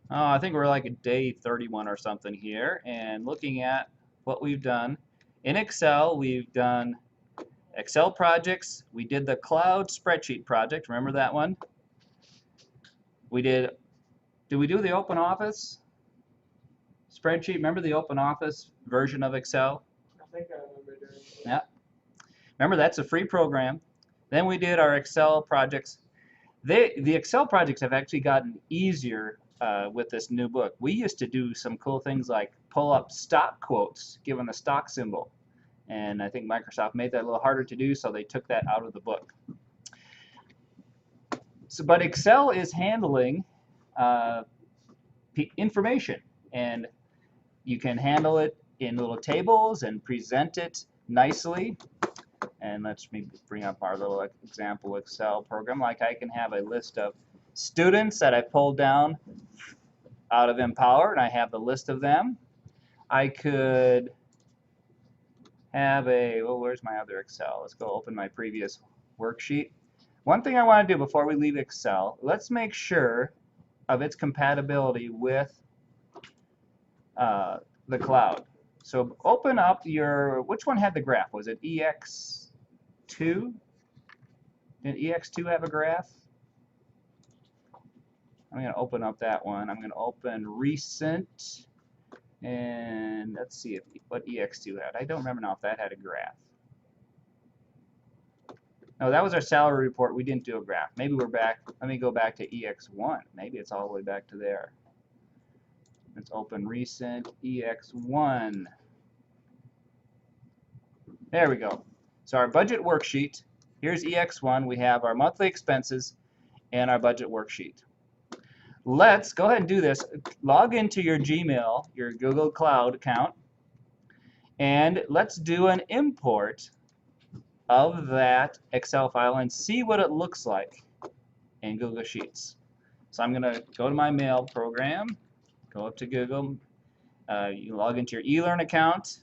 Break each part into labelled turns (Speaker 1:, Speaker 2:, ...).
Speaker 1: I think we're like at day 31 or something here, and looking at what we've done. In Excel, we've done Excel projects. We did the cloud spreadsheet project. Remember that one? Did we do the Open Office spreadsheet? Remember the Open Office version of Excel?
Speaker 2: I think I remember doing it.
Speaker 1: Yeah. Remember, that's a free program. Then we did our Excel projects. The Excel projects have actually gotten easier with this new book. We used to do some cool things like pull up stock quotes given the stock symbol. And I think Microsoft made that a little harder to do, so they took that out of the book. But Excel is handling information, and you can handle it in little tables and present it nicely. And let's maybe bring up our little example Excel program. Like I can have a list of students that I pulled down out of Empower, and I have the list of them. I could have where's my other Excel? Let's go open my previous worksheet. One thing I want to do before we leave Excel, let's make sure of its compatibility with the cloud. So open up which one had the graph? Was it EX2? Did EX2 have a graph? I'm going to open up that one. I'm going to open recent, and let's see what EX2 had. I don't remember now if that had a graph. No, that was our salary report. We didn't do a graph. Maybe we're back. Let me go back to EX1. Maybe it's all the way back to there. Let's open recent EX1. There we go. So our budget worksheet. Here's EX1. We have our monthly expenses and our budget worksheet. Let's go ahead and do this. Log into your Gmail, your Google Cloud account, and let's do an import of that Excel file and see what it looks like in Google Sheets. So I'm going to go to my mail program, go up to Google, you log into your eLearn account,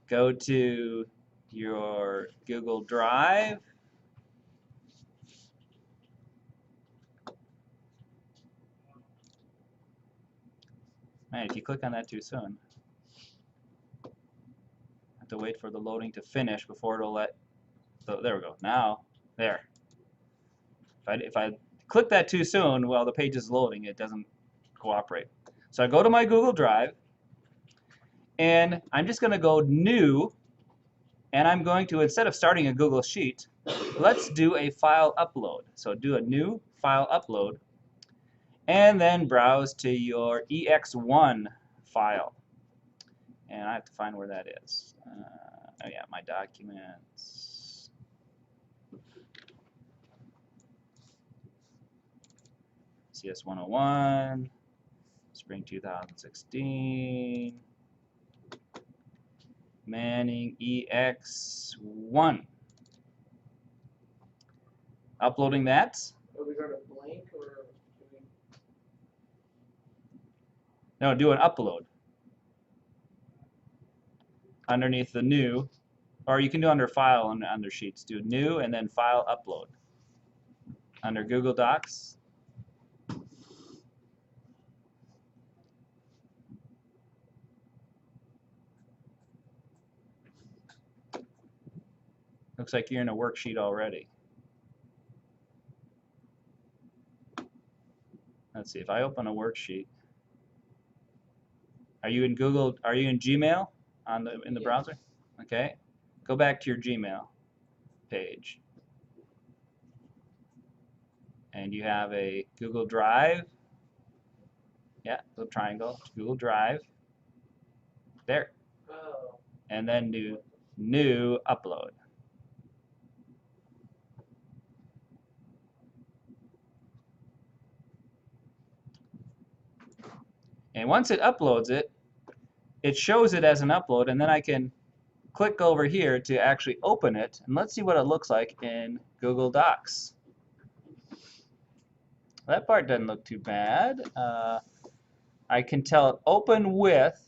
Speaker 1: go to your Google Drive, man, if you click on that too soon, to wait for the loading to finish before it'll let, so there we go, now, there. If I click that too soon, well, the page is loading, it doesn't cooperate. So I go to my Google Drive, and I'm just going to go new, and I'm going to, instead of starting a Google Sheet, let's do a file upload. So do a new file upload, and then browse to your EX1 file. And I have to find where that is. Oh yeah, my documents. cs101, spring 2016, Manning EX1. Uploading that.
Speaker 2: Are we going to blank or?
Speaker 1: No, do an upload. Underneath the new, or you can do under file and under sheets. Do new and then file upload. Under Google Docs. Looks like you're in a worksheet already. Let's see, if I open a worksheet. Are you in Google, are you in Gmail? In the browser? Okay. Go back to your Gmail page. And you have a Google Drive. Yeah, little triangle. Google Drive. There.
Speaker 2: Oh.
Speaker 1: And then do new upload. And once it uploads it, it shows it as an upload, and then I can click over here to actually open it, and let's see what it looks like in Google Docs. That part doesn't look too bad. I can tell it open with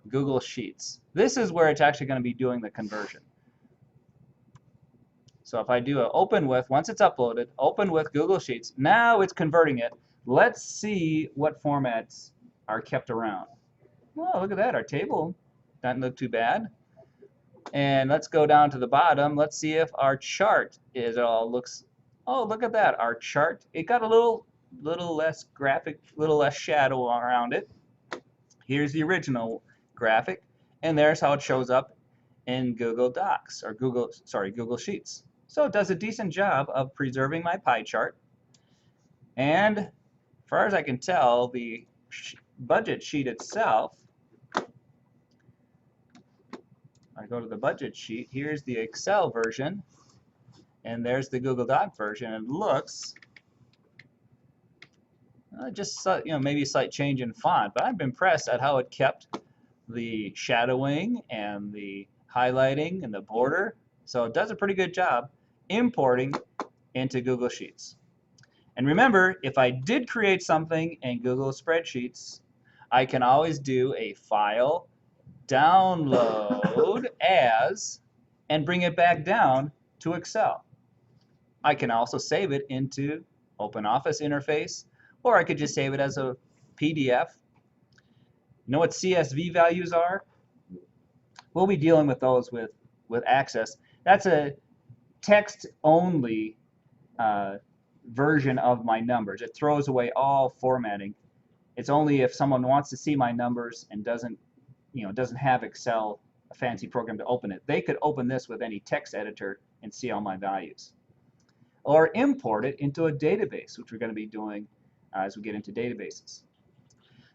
Speaker 1: Google Sheets. This is where it's actually going to be doing the conversion. So if I do an open with, once it's uploaded, open with Google Sheets, now it's converting it Let's see what formats are kept around. Oh, look at that. Our table doesn't look too bad. And let's go down to the bottom. Let's see if our chart is all looks. Oh, look at that. Our chart. It got a little less graphic, little less shadow around it. Here's the original graphic, and there's how it shows up in Google Docs or Google Sheets. So it does a decent job of preserving my pie chart. And as far as I can tell, the budget sheet itself, I go to the budget sheet, here's the Excel version, and there's the Google Doc version. It looks just maybe a slight change in font, but I'm impressed at how it kept the shadowing and the highlighting and the border. So it does a pretty good job importing into Google Sheets. And remember, if I did create something in Google Spreadsheets, I can always do a file, download as, and bring it back down to Excel. I can also save it into OpenOffice interface, or I could just save it as a PDF. You know what CSV values are? We'll be dealing with those with Access. That's a text-only version of my numbers. It throws away all formatting. It's only if someone wants to see my numbers and doesn't have Excel, a fancy program to open it. They could open this with any text editor and see all my values. Or import it into a database, which we're going to be doing as we get into databases.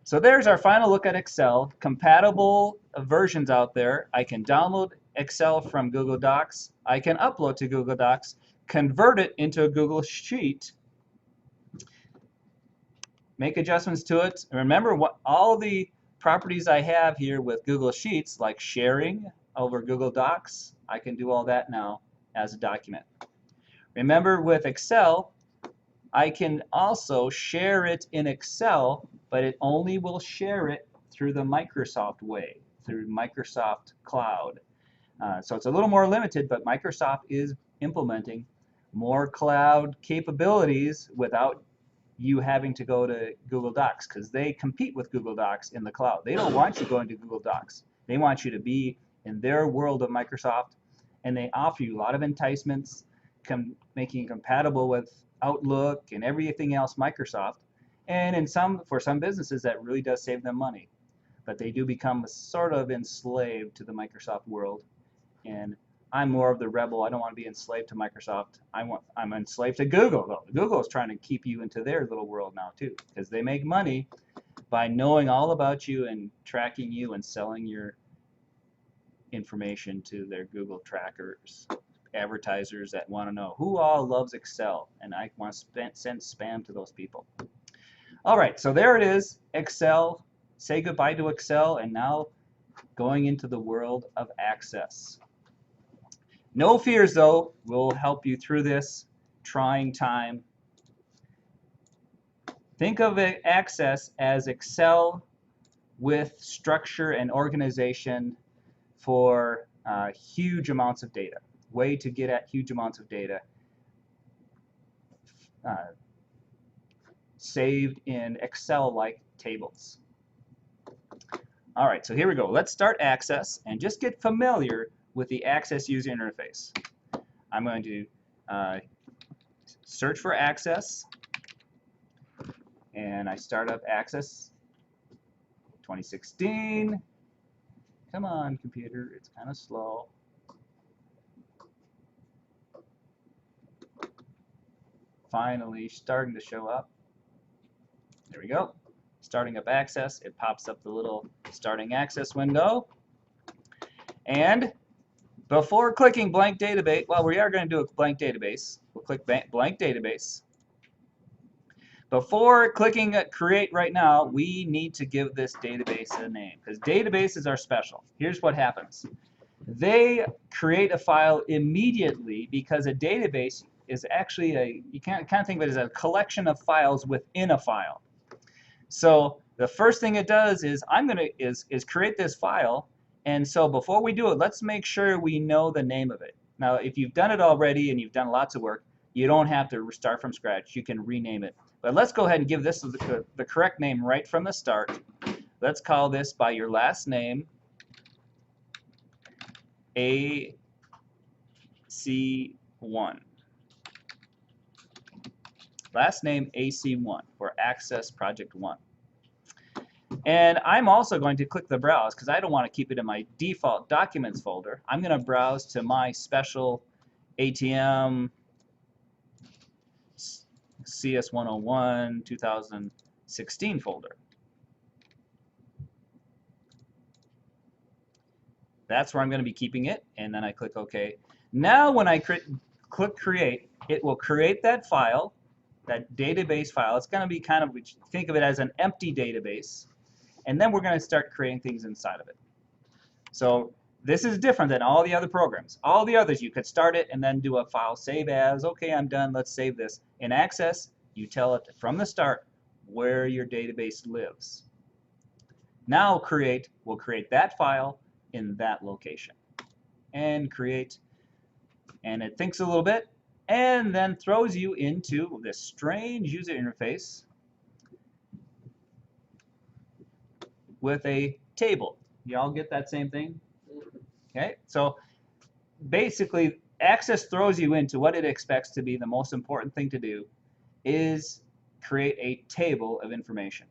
Speaker 1: So there's our final look at Excel. Compatible versions out there. I can download Excel from Google Docs. I can upload to Google Docs, convert it into a Google Sheet, make adjustments to it. And remember what all the properties I have here with Google Sheets, like sharing over Google Docs, I can do all that now as a document. Remember with Excel, I can also share it in Excel, but it only will share it through the Microsoft way, through Microsoft Cloud. So it's a little more limited, but Microsoft is implementing more cloud capabilities without you having to go to Google Docs, because they compete with Google Docs in the cloud. They don't want you going to Google Docs. They want you to be in their world of Microsoft, and they offer you a lot of enticements, making it compatible with Outlook and everything else Microsoft. And for some businesses, that really does save them money. But they do become sort of enslaved to the Microsoft world. And I'm more of the rebel. I don't want to be enslaved to Microsoft. I'm enslaved to Google, though. Google is trying to keep you into their little world now, too, because they make money by knowing all about you and tracking you and selling your information to their Google trackers, advertisers that want to know who all loves Excel, and I want to send spam to those people. All right, so there it is, Excel. Say goodbye to Excel, and now going into the world of Access. No fears, though. We'll help you through this trying time. Think of Access as Excel with structure and organization for huge amounts of data. Way to get at huge amounts of data saved in Excel-like tables. All right, so here we go. Let's start Access and just get familiar with the Access user interface. I'm going to search for Access, and I start up Access 2016. Come on, computer, it's kind of slow. Finally starting to show up. There we go. Starting up Access, it pops up the little starting Access window. And before clicking blank database, well, we are going to do a blank database. We'll click blank database. Before clicking create right now, we need to give this database a name, because databases are special. Here's what happens. They create a file immediately, because a database is actually you can't think of it as a collection of files within a file. So the first thing it does is is create this file. And so before we do it, let's make sure we know the name of it. Now, if you've done it already and you've done lots of work, you don't have to start from scratch. You can rename it. But let's go ahead and give this the correct name right from the start. Let's call this by your last name AC1 last name AC1 for Access Project 1. And I'm also going to click the browse because I don't want to keep it in my default documents folder. I'm going to browse to my special ATM cs101 2016 folder. That's where I'm going to be keeping it, and then I click OK. Now when I click create, it will create that file, that database file. It's going to be kind of, think of it as an empty database, and then we're going to start creating things inside of it. So this is different than all the other programs. All the others, you could start it and then do a file save as. Okay, I'm done. Let's save this. In Access, you tell it from the start where your database lives. Now we'll create that file in that location. And create. And it thinks a little bit and then throws you into this strange user interface with a table. You all get that same thing? Okay, so basically Access throws you into what it expects to be the most important thing to do is create a table of information.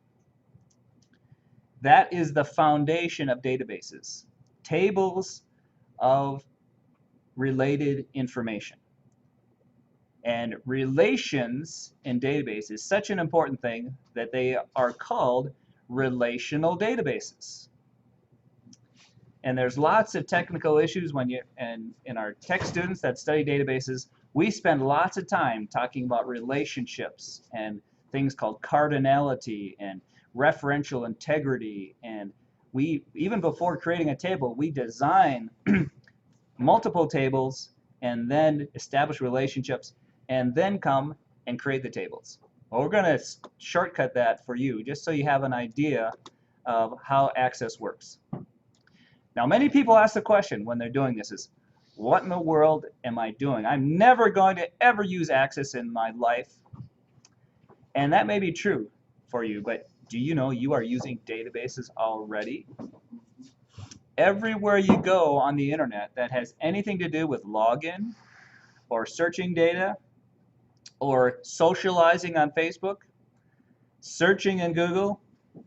Speaker 1: That is the foundation of databases. Tables of related information. And relations in databases is such an important thing that they are called relational databases. And there's lots of technical issues and in our tech students that study databases, we spend lots of time talking about relationships and things called cardinality and referential integrity. And we, even before creating a table, we design multiple tables and then establish relationships and then come and create the tables. Well, we're going to shortcut that for you just so you have an idea of how Access works. Now, many people ask the question when they're doing this is, what in the world am I doing? I'm never going to ever use Access in my life. And that may be true for you, but do you know you are using databases already? Everywhere you go on the internet that has anything to do with login or searching data or socializing on Facebook, searching in Google,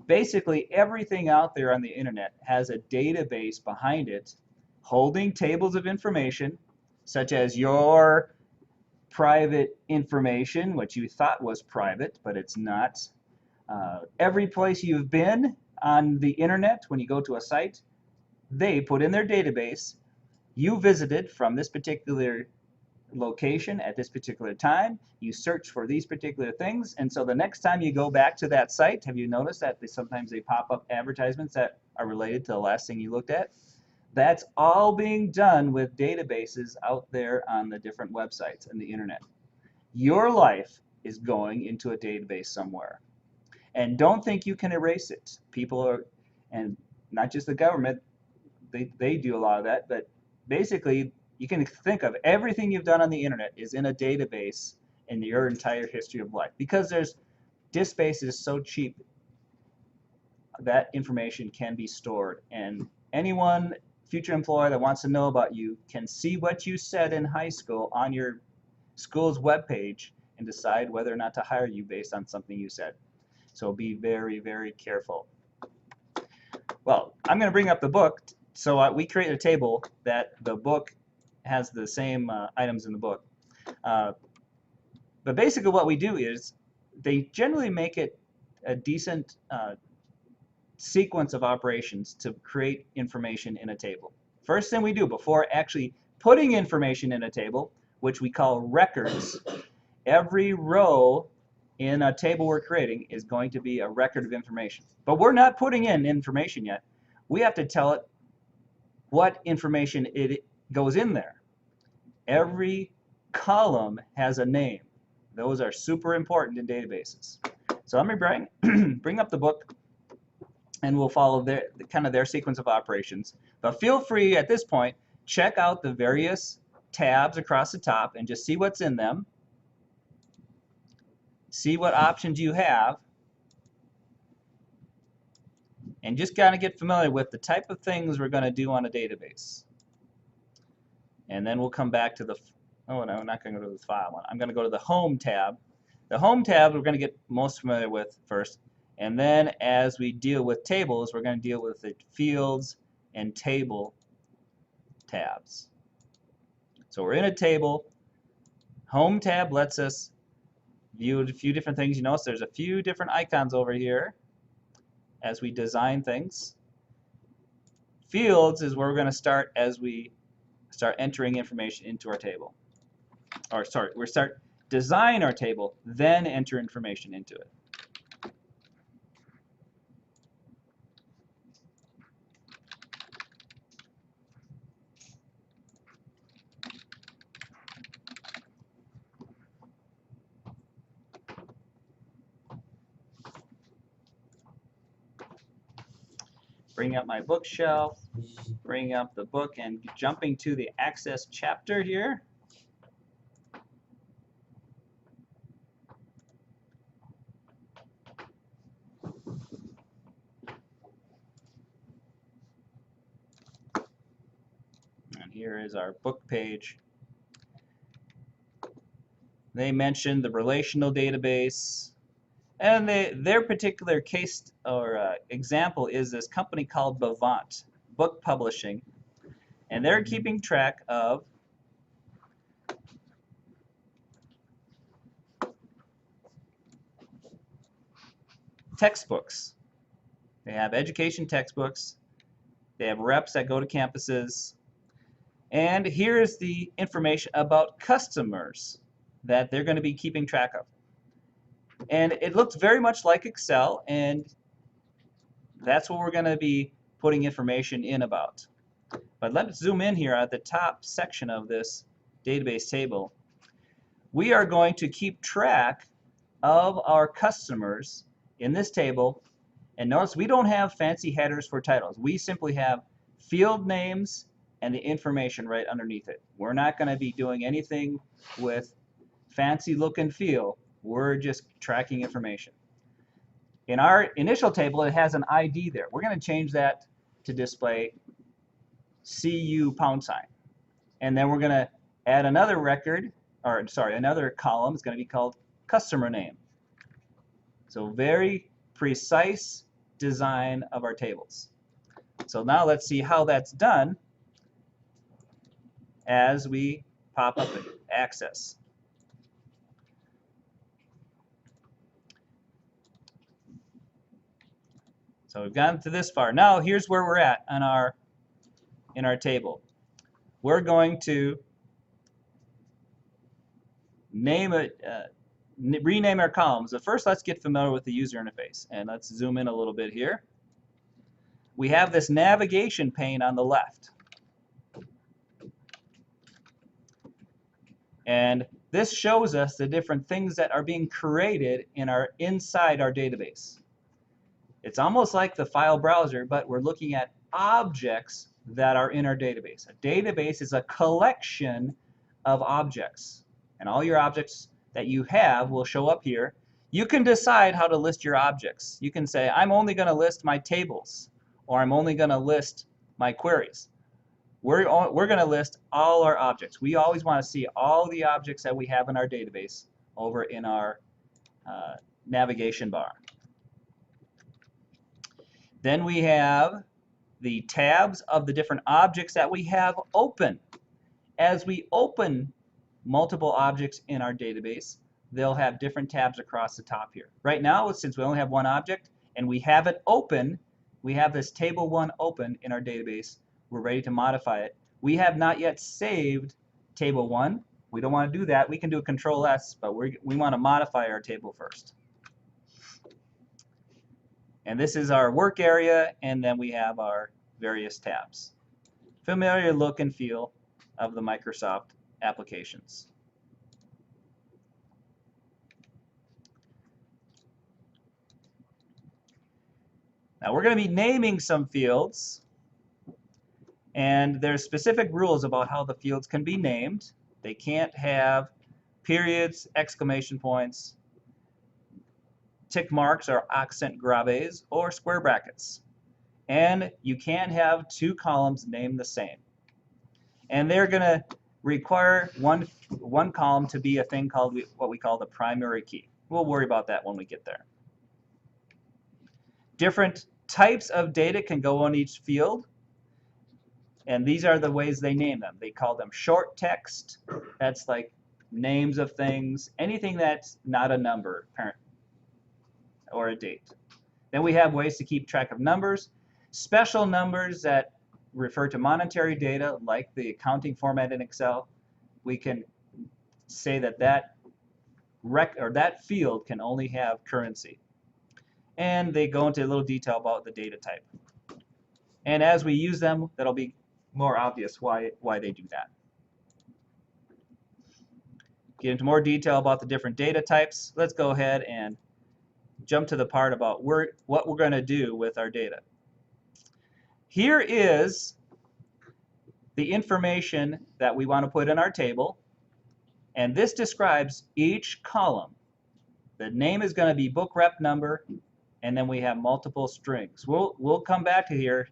Speaker 1: basically everything out there on the internet has a database behind it holding tables of information such as your private information, which you thought was private, but it's not. Every place you've been on the internet, when you go to a site, they put in their database, you visited from this particular location at this particular time, you search for these particular things, and so the next time you go back to that site, have you noticed that sometimes they pop up advertisements that are related to the last thing you looked at? That's all being done with databases out there on the different websites and the internet. Your life is going into a database somewhere. And don't think you can erase it. People are, and not just the government, they do a lot of that, but basically you can think of everything you've done on the internet is in a database in your entire history of life. Because disk space is so cheap, that information can be stored. And anyone, future employer that wants to know about you can see what you said in high school on your school's webpage and decide whether or not to hire you based on something you said. So be very, very careful. Well, I'm going to bring up the book. So we created a table that the book has the same items in the book. But basically what we do is they generally make it a decent sequence of operations to create information in a table. First thing we do before actually putting information in a table, which we call records, every row in a table we're creating is going to be a record of information. But we're not putting in information yet. We have to tell it what information it goes in there. Every column has a name. Those are super important in databases. So let me bring up the book and we'll follow kind of their sequence of operations. But feel free at this point, check out the various tabs across the top and just see what's in them. see what options you have, and just kind of get familiar with the type of things we're going to do on a database. And then we'll come back to the, oh no, I'm not going to go to the file one. I'm going to go to the Home tab. The Home tab we're going to get most familiar with first, and then as we deal with tables, we're going to deal with the Fields and Table tabs. So we're in a table. Home tab lets us view a few different things. You notice there's a few different icons over here as we design things. Fields is where we're going to start as we start entering information into our table. Or sorry, we start design our table, then enter information into it. Bring up my bookshelf, bring up the book, and jumping to the Access chapter here. And here is our book page. They mentioned the relational database, and their particular case or example is this company called Bavant Book Publishing, and they're keeping track of textbooks. They have education textbooks, they have reps that go to campuses, and here's the information about customers that they're going to be keeping track of. And it looks very much like Excel, and that's what we're going to be putting information in about. But let's zoom in here at the top section of this database table. We are going to keep track of our customers in this table, and notice we don't have fancy headers for titles. We simply have field names and the information right underneath it. We're not going to be doing anything with fancy look and feel. We're just tracking information. In our initial table, it has an ID there. We're going to change that to display CU #. And then we're going to add another record, or sorry, another column. It's going to be called customer name. So very precise design of our tables. So now let's see how that's done as we pop up in Access. So we've gotten to this far. Now here's where we're at on in our table. We're going to name it, rename our columns. But first, let's get familiar with the user interface, and let's zoom in a little bit here. We have this navigation pane on the left, and this shows us the different things that are being created inside our database. It's almost like the file browser, but we're looking at objects that are in our database. A database is a collection of objects, and all your objects that you have will show up here. You can decide how to list your objects. You can say, I'm only going to list my tables, or I'm only going to list my queries. We're going to list all our objects. We always want to see all the objects that we have in our database over in our navigation bar. Then we have the tabs of the different objects that we have open. As we open multiple objects in our database, they'll have different tabs across the top here. Right now, since we only have one object and we have it open, we have this table 1 open in our database. We're ready to modify it. We have not yet saved table 1. We don't want to do that. We can do a Control S, but we want to modify our table first. And this is our work area, and then we have our various tabs. Familiar look and feel of the Microsoft applications. Now we're going to be naming some fields, and there's specific rules about how the fields can be named. They can't have periods, exclamation points, tick marks are accent graves or square brackets. And you can't have two columns named the same. And they're going to require one column to be a thing called what we call the primary key. We'll worry about that when we get there. Different types of data can go on each field. And these are the ways they name them. They call them short text. That's like names of things, anything that's not a number or a date. Then we have ways to keep track of numbers, special numbers that refer to monetary data, like the accounting format in Excel. We can say that that field can only have currency. And they go into a little detail about the data type. And as we use them, that'll be more obvious why they do that. Get into more detail about the different data types. Let's go ahead and jump to the part about what we're going to do with our data. Here is the information that we want to put in our table, and this describes each column. The name is going to be book rep number, and then we have multiple strings. We'll come back to here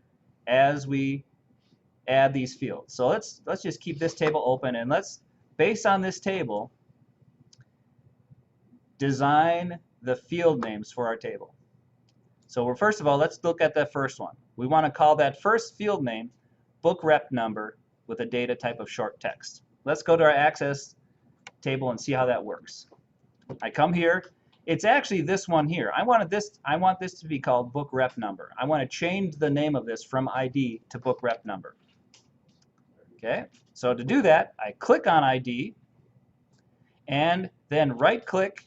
Speaker 1: as we add these fields. So let's just keep this table open, and let's, based on this table, design the field names for our table. So first of all, let's look at the first one. We want to call that first field name book rep number with a data type of short text. Let's go to our access table and see how that works. I come here. It's actually this one here. I want this to be called book rep number. I want to change the name of this from ID to book rep number. Okay, so to do that, I click on ID and then right-click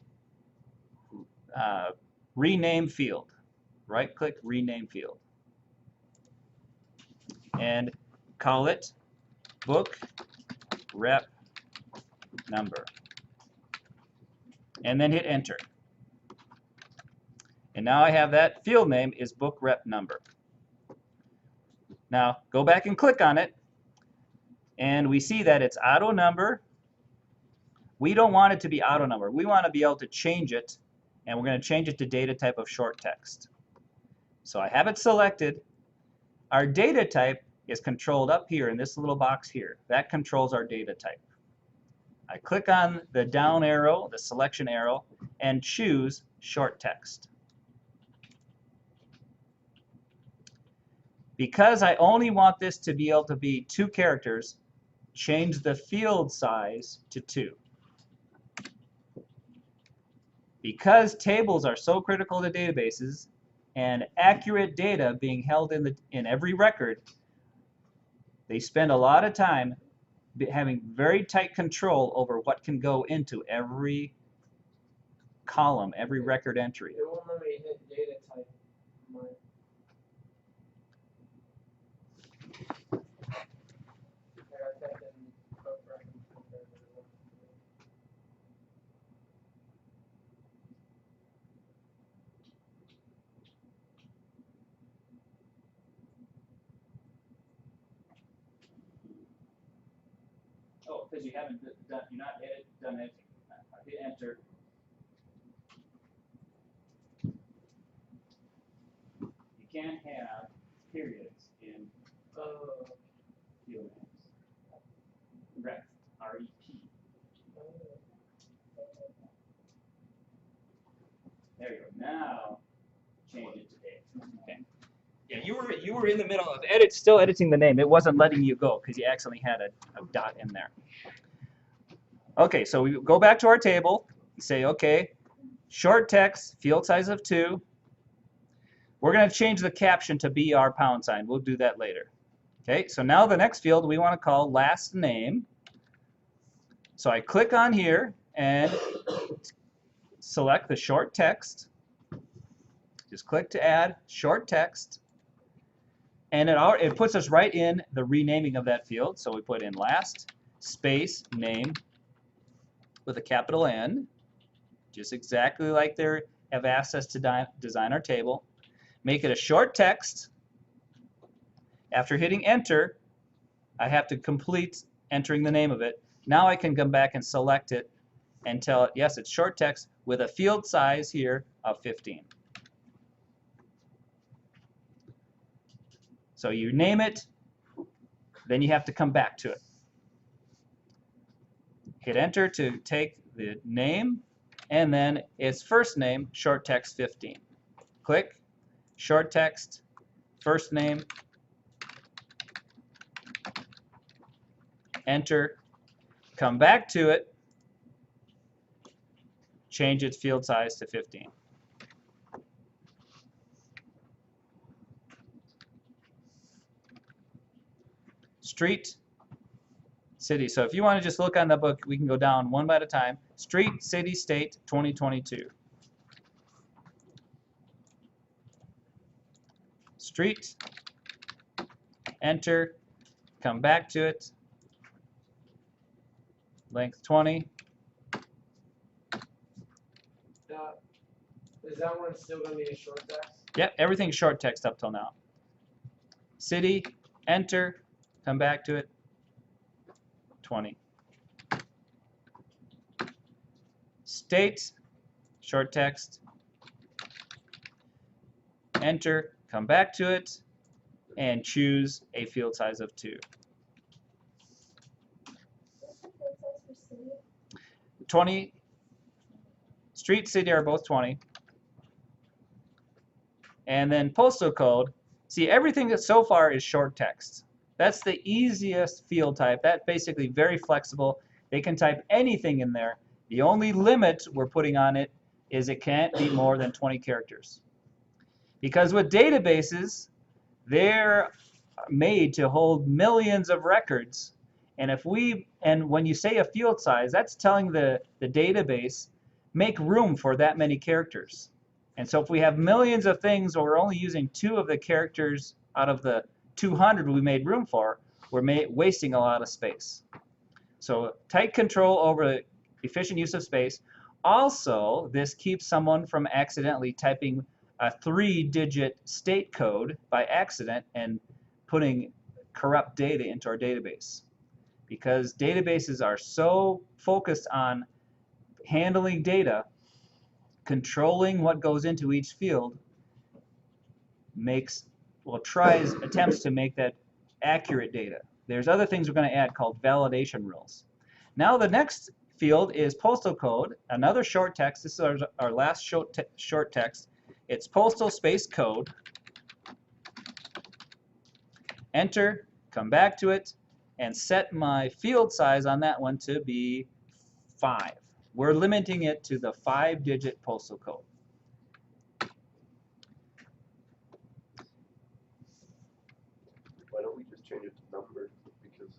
Speaker 1: rename field. Right-click rename field and call it book rep number, and then hit enter. And now I have that field name is book rep number. Now go back and click on it, and we see that it's auto number. We don't want it to be auto number. We want to be able to change it, and we're going to change it to data type of short text. So I have it selected. Our data type is controlled up here in this little box here. That controls our data type. I click on the down arrow, the selection arrow, and choose short text. Because I only want this to be able to be 2 characters, change the field size to 2. Because tables are so critical to databases and accurate data being held in every record, they spend a lot of time having very tight control over what can go into every column, every record entry.
Speaker 2: It won't let me hit data type. I typed in book rep number.
Speaker 1: Oh, because you haven't done, you're not done editing. I hit enter. You can't have periods in field names. Rep, R-E-P. There you go. Now change it to date. Okay. Yeah, you were in the middle of still editing the name. It wasn't letting you go because you accidentally had a dot in there. Okay, so we go back to our table and say, okay, short text, field size of 2. We're going to change the caption to BR $. We'll do that later. Okay, so now the next field we want to call last name. So I click on here and select the short text. Just click to add short text. And it puts us right in the renaming of that field. So we put in last space name with a capital N, just exactly like they have asked us to design our table. Make it a short text. After hitting enter, I have to complete entering the name of it. Now I can come back and select it and tell it, yes, it's short text with a field size here of 15. So you name it, then you have to come back to it. Hit enter to take the name, and then its first name, short text 15. Click, short text, first name, enter, come back to it, change its field size to 15. Street, city. So if you want to just look on the book, we can go down one at a time. Street, city, state, 2022. Street, enter, come back to it, length 20.
Speaker 2: Is that one still going to be a short text?
Speaker 1: Yep, everything's short text up till now. City, enter, come back to it, 20. State, short text, enter, come back to it, and choose a field size of 2. 20, street, city are both 20. And then postal code, see everything that so far is short text. That's the easiest field type. That's basically very flexible. They can type anything in there. The only limit we're putting on it is it can't be more than 20 characters. Because with databases, they're made to hold millions of records. And when you say a field size, that's telling the database, make room for that many characters. And so if we have millions of things, or we're only using 2 of the characters out of the 200 we made room for, we're wasting a lot of space. So tight control over efficient use of space. Also, this keeps someone from accidentally typing a 3-digit state code by accident and putting corrupt data into our database. Because databases are so focused on handling data, controlling what goes into each field attempts to make that accurate data. There's other things we're going to add called validation rules. Now the next field is postal code, another short text. This is our last short text. It's postal space code. Enter, come back to it, and set my field size on that one to be 5. We're limiting it to the 5-digit postal code.
Speaker 3: Why don't we just change it to numbers? Because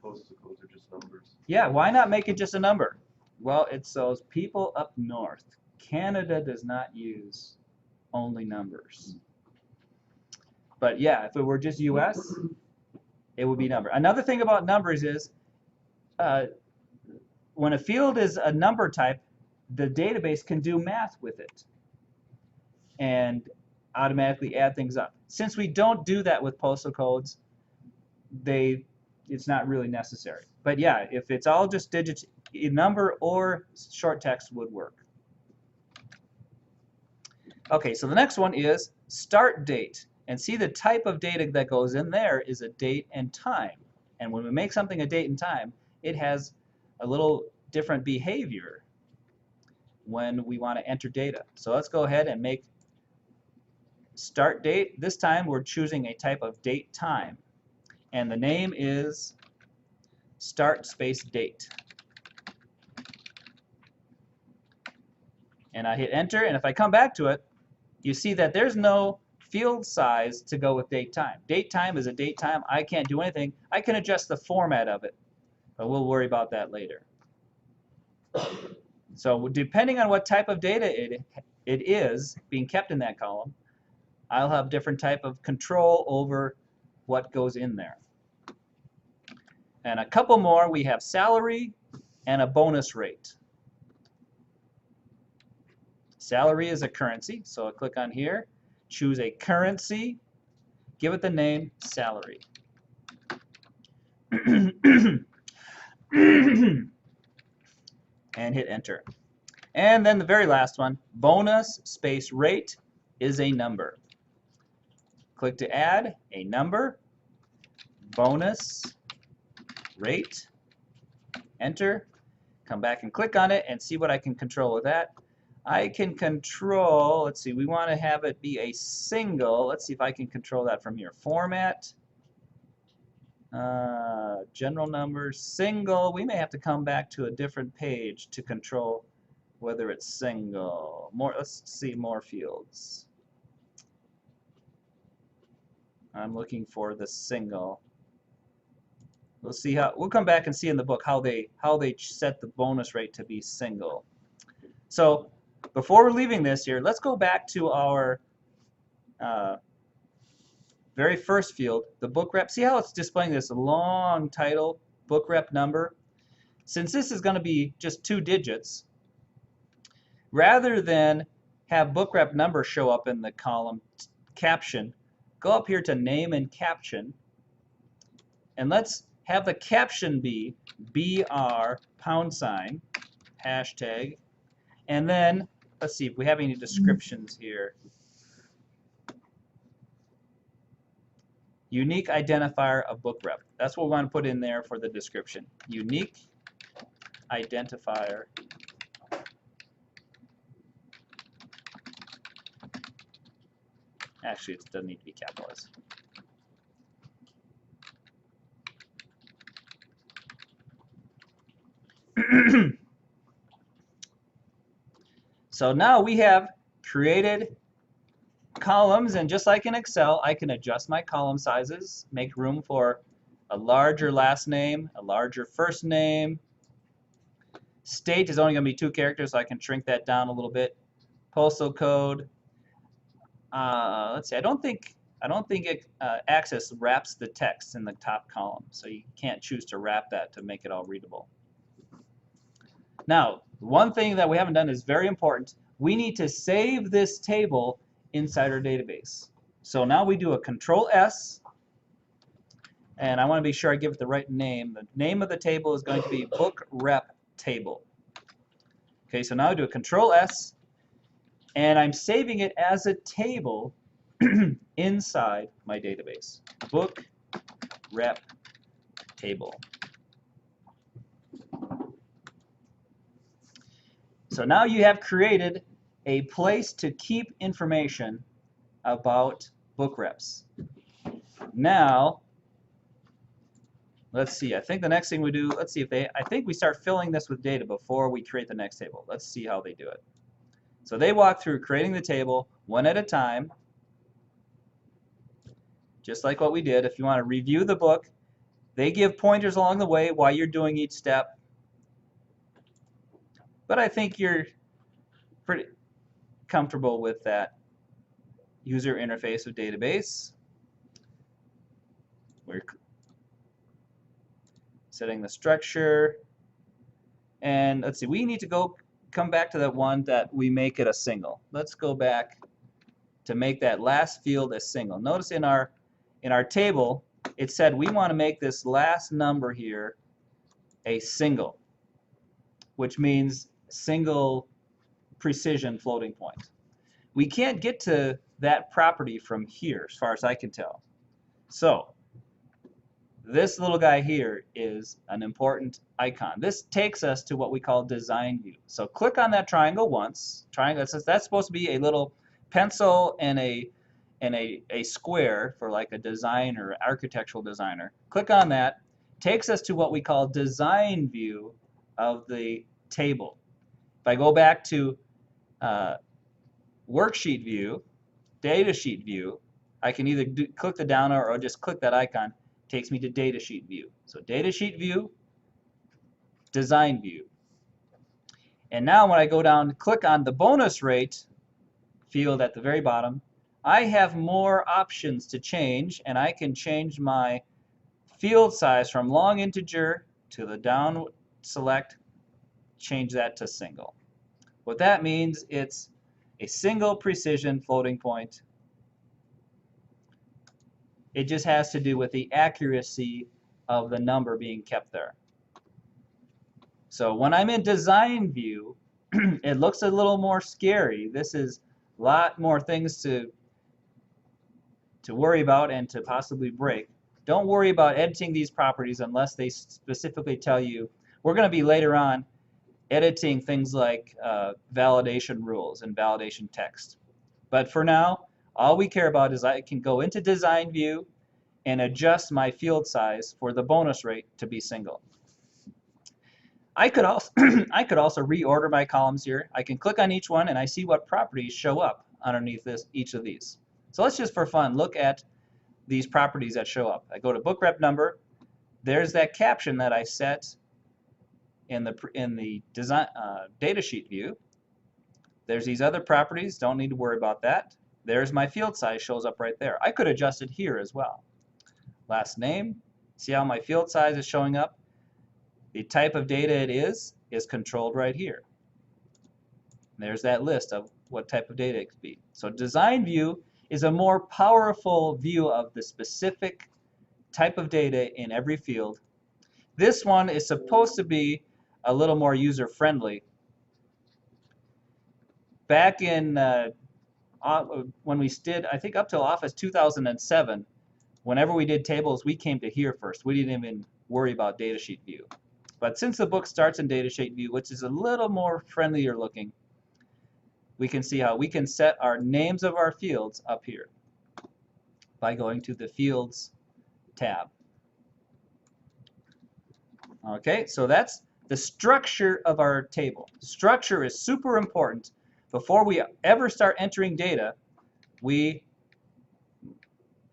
Speaker 3: postal codes are just numbers.
Speaker 1: Yeah, why not make it just a number? Well, it's those people up north. Canada does not use only numbers. But yeah, if it were just US, it would be number. Another thing about numbers is when a field is a number type, the database can do math with it and automatically add things up. Since we don't do that with postal codes, it's not really necessary. But yeah, if it's all just digits, a number or short text would work. Okay, so the next one is start date. And see, the type of data that goes in there is a date and time. And when we make something a date and time, it has a little different behavior when we want to enter data. So let's go ahead and make start date. This time we're choosing a type of date time. And the name is start space date. And I hit enter, and if I come back to it, you see that there's no field size to go with date time. Date time is a date time. I can't do anything. I can adjust the format of it, but we'll worry about that later. So depending on what type of data it is being kept in that column, I'll have different type of control over what goes in there. And a couple more, we have salary and a bonus rate. Salary is a currency, so I'll click on here, choose a currency, give it the name salary. and hit enter. And then the very last one, bonus space rate is a number. Click to add a number, bonus rate, enter. Come back and click on it and see what I can control with that. I can control, let's see, we want to have it be a single. Let's see if I can control that from here. Format, general numbers, single. We may have to come back to a different page to control whether it's single. More, let's see more fields. I'm looking for the single. We'll see how, we'll come back and see in the book how they set the bonus rate to be single. So before we're leaving this here, let's go back to our very first field, the book rep. See how it's displaying this long title, book rep number? Since this is going to be just 2 digits, rather than have book rep number show up in the column caption, go up here to name and caption, and let's have the caption be BR #, hashtag, and then let's see if we have any descriptions here. Unique identifier of book rep. That's what we want to put in there for the description. Unique identifier actually it doesn't need to be capitalized. So now we have created columns, and just like in Excel, I can adjust my column sizes, make room for a larger last name, a larger first name. State is only going to be 2 characters, so I can shrink that down a little bit. Postal code. Let's see. I don't think Access wraps the text in the top column, so you can't choose to wrap that to make it all readable. Now, one thing that we haven't done is very important. We need to save this table inside our database. So now we do a Control S, and I want to be sure I give it the right name. The name of the table is going to be Book Rep Table. Okay, so now I do a Control S, and I'm saving it as a table inside my database. Book Rep Table. So now you have created a place to keep information about book reps. Now, let's see. I think the next thing we do, let's see if I think we start filling this with data before we create the next table. Let's see how they do it. So they walk through creating the table one at a time, just like what we did. If you want to review the book, they give pointers along the way while you're doing each step. But I think you're pretty comfortable with that user interface of database. We're setting the structure. And let's see, we need to come back to that one that we make it a single. Let's go back to make that last field a single. Notice in our table, it said we want to make this last number here a single, which means single precision floating point. We can't get to that property from here, as far as I can tell. So this little guy here is an important icon. This takes us to what we call design view. So click on that triangle once. Triangle, that's supposed to be a little pencil and a square for like a designer, architectural designer. Click on that. Takes us to what we call design view of the table. If I go back to worksheet view, data sheet view, I can either click the down arrow or just click that icon. Takes me to data sheet view. So data sheet view, design view. And now when I go down and click on the bonus rate field at the very bottom, I have more options to change, and I can change my field size from long integer to the down select, change that to single. What that means, it's a single precision floating point. It just has to do with the accuracy of the number being kept there. So when I'm in design view, it looks a little more scary. This is a lot more things to worry about and to possibly break. Don't worry about editing these properties unless they specifically tell you. We're going to be later on editing things like validation rules and validation text. But for now, all we care about is I can go into design view and adjust my field size for the bonus rate to be single. I could also I could also reorder my columns here. I can click on each one and I see what properties show up underneath each of these. So let's just for fun look at these properties that show up. I go to book rep number. There's that caption that I set in the design data sheet view. There's these other properties. Don't need to worry about that. There's my field size, shows up right there. I could adjust it here as well. Last name. See how my field size is showing up? The type of data it is controlled right here. There's that list of what type of data it could be. So design view is a more powerful view of the specific type of data in every field. This one is supposed to be a little more user-friendly. Back in when we did, I think up till Office 2007, whenever we did tables, we came to here first. We didn't even worry about datasheet view. But since the book starts in datasheet view, which is a little more friendlier looking, we can see how we can set our names of our fields up here by going to the Fields tab. Okay, so that's the structure of our table. Structure is super important. Before we ever start entering data, we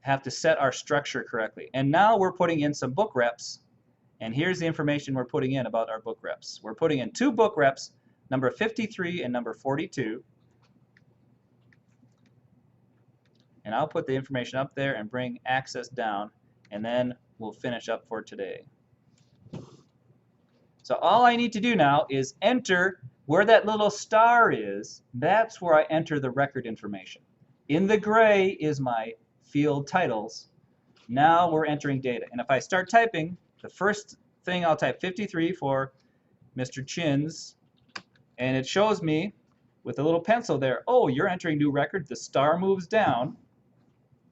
Speaker 1: have to set our structure correctly. And now we're putting in some book reps, and here's the information we're putting in about our book reps. We're putting in 2 book reps, number 53 and number 42. And I'll put the information up there and bring access down, and then we'll finish up for today. So all I need to do now is enter where that little star is. That's where I enter the record information. In the gray is my field titles. Now we're entering data. And if I start typing, the first thing I'll type 53 for Mr. Chins, and it shows me with a little pencil there, oh, you're entering new record. The star moves down.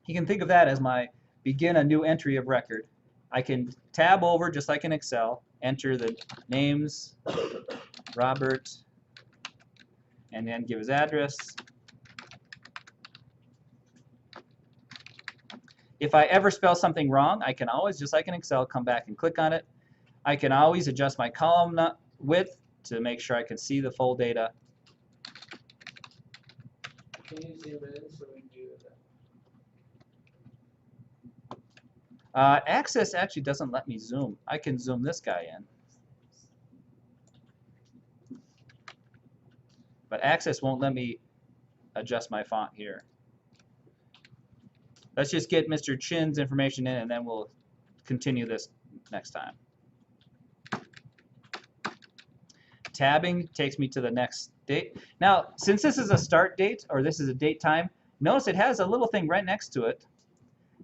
Speaker 1: You can think of that as my begin a new entry of record. I can tab over just like in Excel, enter the names, Robert, and then give his address. If I ever spell something wrong, I can always, just like in Excel, come back and click on it. I can always adjust my column width to make sure I can see the full data.
Speaker 2: Can you zoom in so we can do that?
Speaker 1: Access actually doesn't let me zoom. I can zoom this guy in. But Access won't let me adjust my font here. Let's just get Mr. Chin's information in, and then we'll continue this next time. Tabbing takes me to the next date. Now, since this is a start date, or this is a date time, notice it has a little thing right next to it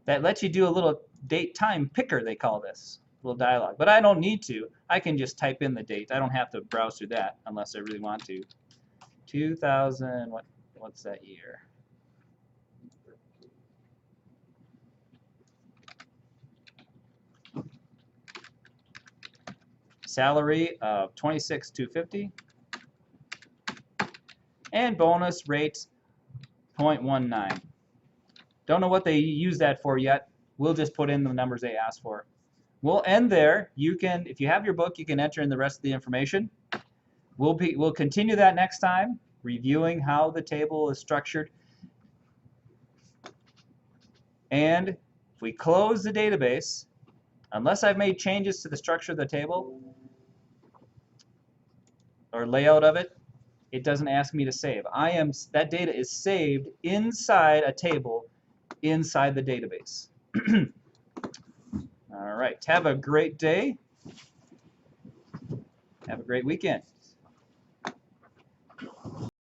Speaker 1: that lets you do a little date time picker, they call this, little dialog. But I don't need to. I can just type in the date. I don't have to browse through that unless I really want to. 2000, what's that year? Salary of $26,250 and bonus rate 0.19. Don't know what they use that for yet. We'll just put in the numbers they asked for. We'll end there. You can, if you have your book, you can enter in the rest of the information. We'll continue that next time, reviewing how the table is structured. And if we close the database, unless I've made changes to the structure of the table or layout of it, it doesn't ask me to save. That data is saved inside a table inside the database. All right, have a great day. Have a great weekend.